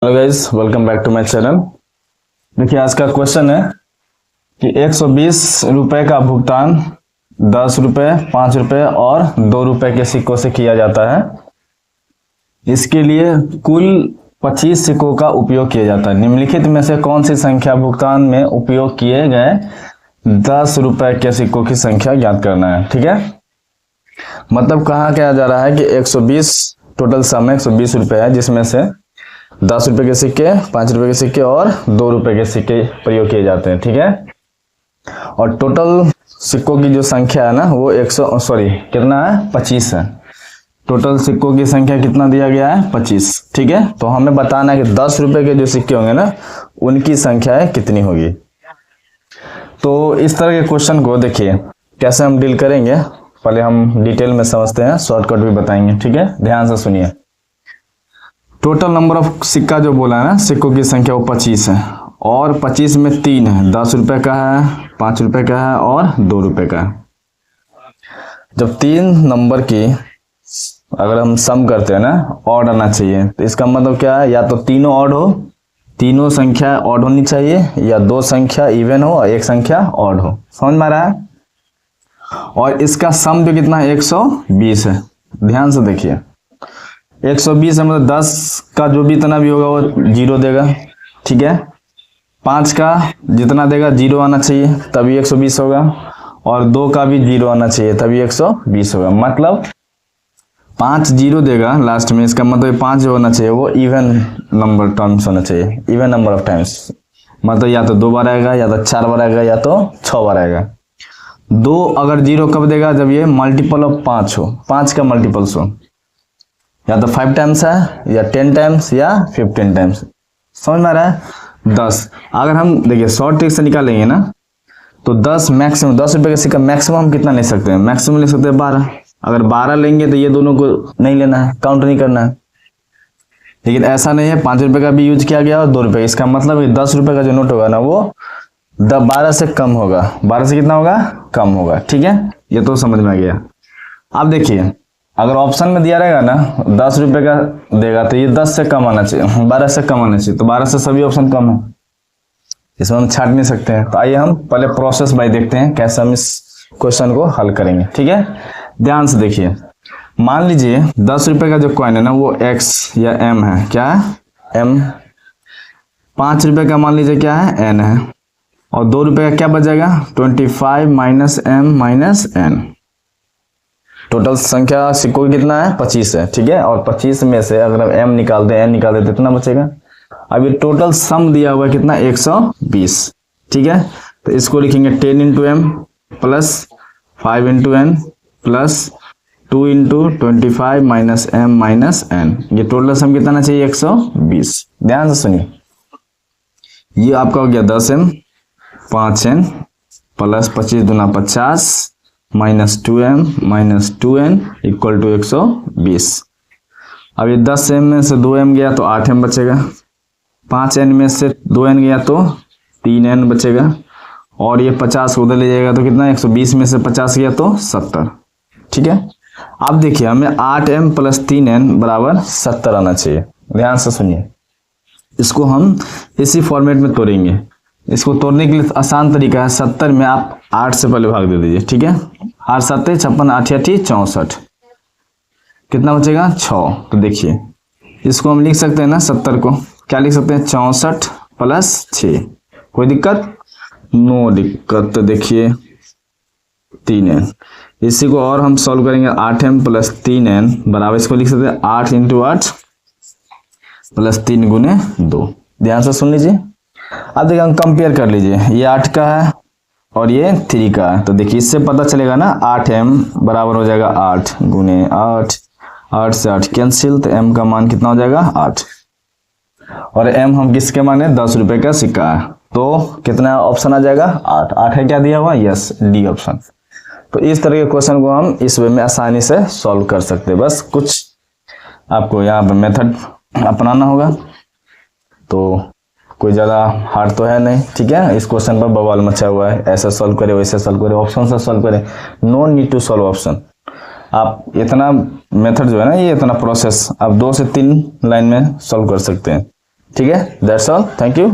Hello guys, welcome back to my channel. देखिए आज का क्वेश्चन है कि 120 रुपए का भुगतान 10 रुपए, 5 रुपए और 2 रुपए के सिक्कों से किया जाता है। इसके लिए कुल 25 सिक्कों का उपयोग किया जाता है। निम्नलिखित में से कौन सी संख्या भुगतान में उपयोग किए गए 10 रुपए के सिक्कों की संख्या ज्ञात करना है। ठीक है, मतलब कहा क्या जा रहा है कि 120 टोटल सम 120 रुपए है, जिसमें से 10 रुपए के सिक्के, 5 रुपए के सिक्के और 2 रुपए के सिक्के प्रयोग किए जाते हैं। ठीक है, और टोटल सिक्कों की जो संख्या है ना वो 25 है। टोटल सिक्कों की संख्या कितना दिया गया है? 25। ठीक है, तो हमें बताना है कि 10 रुपए के जो सिक्के होंगे ना उनकी संख्या कितनी होगी। तो इस तरह के क्वेश्चन को देखिए कैसे हम डील करेंगे, पहले हम डिटेल में समझते हैं, शॉर्टकट भी बताएंगे। ठीक है, ध्यान से सुनिए। टोटल नंबर ऑफ सिक्का जो बोला है ना, सिक्कों की संख्या वो 25 है, और 25 में 3 है, 10 रुपए का है, 5 रुपए का है और 2 रुपए का है। जब 3 नंबर की अगर हम सम करते हैं ना, ऑड आना चाहिए, तो इसका मतलब क्या है, या तो तीनों ऑड हो, तीनों संख्या ऑड होनी चाहिए, या 2 संख्या इवन हो और 1 संख्या ऑड हो। समझ में आ रहा है? और इसका सम जो कितना है 120 है। ध्यान से देखिए, 120 है मतलब 10 का जो भी इतना भी होगा वो 0 देगा। ठीक है, 5 का जितना देगा 0 आना चाहिए तभी 120 होगा, और 2 का भी 0 आना चाहिए तभी 120 होगा। मतलब 5 0 देगा लास्ट में, इसका मतलब 5 जो होना चाहिए वो इवन नंबर टर्म्स होना चाहिए, इवन नंबर ऑफ टाइम्स। मतलब या तो 2 बार आएगा, या तो 4 बार आएगा, या तो 6 बार आएगा। 2 अगर 0 कब देगा? जब ये मल्टीपल ऑफ 5 हो, 5 का मल्टीपल्स हो, या तो 5 टाइम्स है, या 10 टाइम्स, या 15 टाइम्स। समझ में आ रहा है? 10 अगर हम देखिए शॉर्ट ट्रिक से निकालेंगे ना, तो 10 मैक्सिमम, 10 रुपए का सिक्का मैक्सिमम हम कितना ले सकते हैं? मैक्सिमम ले सकते हैं 12। अगर 12 लेंगे तो ये दोनों को नहीं लेना है, काउंट नहीं करना है। लेकिन ऐसा नहीं है, 5 रुपए का भी यूज किया गया और 2 रुपए। इसका मतलब 10 रुपए का जो नोट होगा ना वो 12 से कम होगा। 12 से कितना होगा? कम होगा। ठीक है, ये तो समझ में आ गया। अब देखिए, अगर ऑप्शन में दिया रहेगा ना 10 रुपए का देगा तो ये 10 से कम आना चाहिए, 12 से कम आना चाहिए, तो 12 से सभी ऑप्शन कम है, इसमें हम छाट नहीं सकते हैं। तो आइए हम पहले प्रोसेस बाय देखते हैं कैसे हम इस क्वेश्चन को हल करेंगे। ठीक है, ध्यान से देखिए। मान लीजिए 10 रुपए का जो कॉइन है ना वो x या m है। क्या है? m। 5 रुपए का मान लीजिए क्या है? n है। और 2 रुपए का क्या बचेगा? 25 minus m minus n। Total संख्या सिक्कों की कितना है? 25 है। ठीक है, और 25 में से अगर हम m निकाल दें, n निकाल दें तो कितना बचेगा? अब ये टोटल सम दिया हुआ है कितना? 120। ठीक है, तो इसको लिखेंगे 10 into m plus 5 into n plus 2 into 25 minus m minus n। ये टोटल सम कितना आना चाहिए? 120। ध्यान से सुनिए, ये आपका हो गया 10m 5n प्लस 25 दूना 50 minus 2m minus 2n equal to 120। अब ये 10m में से 2m गया तो 8m बचेगा, 5n में से 2n गया तो 3n बचेगा, और ये 50 उधर ले जाएगा तो कितना? 120 में से 50 गया तो 70। ठीक है, अब देखिए हमें 8m प्लस 3n बराबर 70 आना चाहिए। ध्यान से सुनिए, इसको हम इसी फॉर्मेट में तोड़ेंगे। इसको तोड़ने के लिए आसान तरीका है, 70 में आप 8 से पहले भाग दे दीजिए। ठीक है, 8 7 56, 8 8 64, कितना बचेगा? 6। तो देखिए इसको हम लिख सकते हैं ना 70 को, क्या लिख सकते हैं? 64 प्लस 6। कोई दिक्कत? नो दिक्कत। तो देखिए 3n, इसी को और हम सॉल्व करेंगे। 8m प्लस 3n बराबर, इसको लिख सकते हैं 8 इंटू 8 प्लस 3 गुने 2। ध्यान से सुन लीजिए। अब देखिए हम कंपेयर कर लीजिए, ये 8 का है और ये 3 का है, तो देखिए इससे पता चलेगा ना 8m बराबर हो जाएगा 8 गुने 8, 8 से 8 कैंसिल, तो m का मान कितना हो जाएगा? 8। और m हम किसके माने? 10 रुपए का सिक्का है, तो कितना ऑप्शन आ जाएगा? 8। 8 है क्या दिया हुआ? Yes, D option. तो इस तरह के क्वेश्चन को हम इस वे में आसानी से सॉल्व कर सकते हैं। बस कुछ आपको यहाँ पर मेथड अपनाना होगा, तो कोई ज़्यादा हार्ड तो है नहीं। ठीक है, इस क्वेश्चन पर बवाल मचा हुआ है, ऐसा सॉल्व करे, वैसे सॉल्व करे, ऑप्शन से सॉल्व करे, no need to solve option. आप इतना मेथड जो है ना, ये इतना प्रोसेस आप 2 से 3 लाइन में सॉल्व कर सकते हैं। ठीक है, दैट्स ऑल, थैंक यू।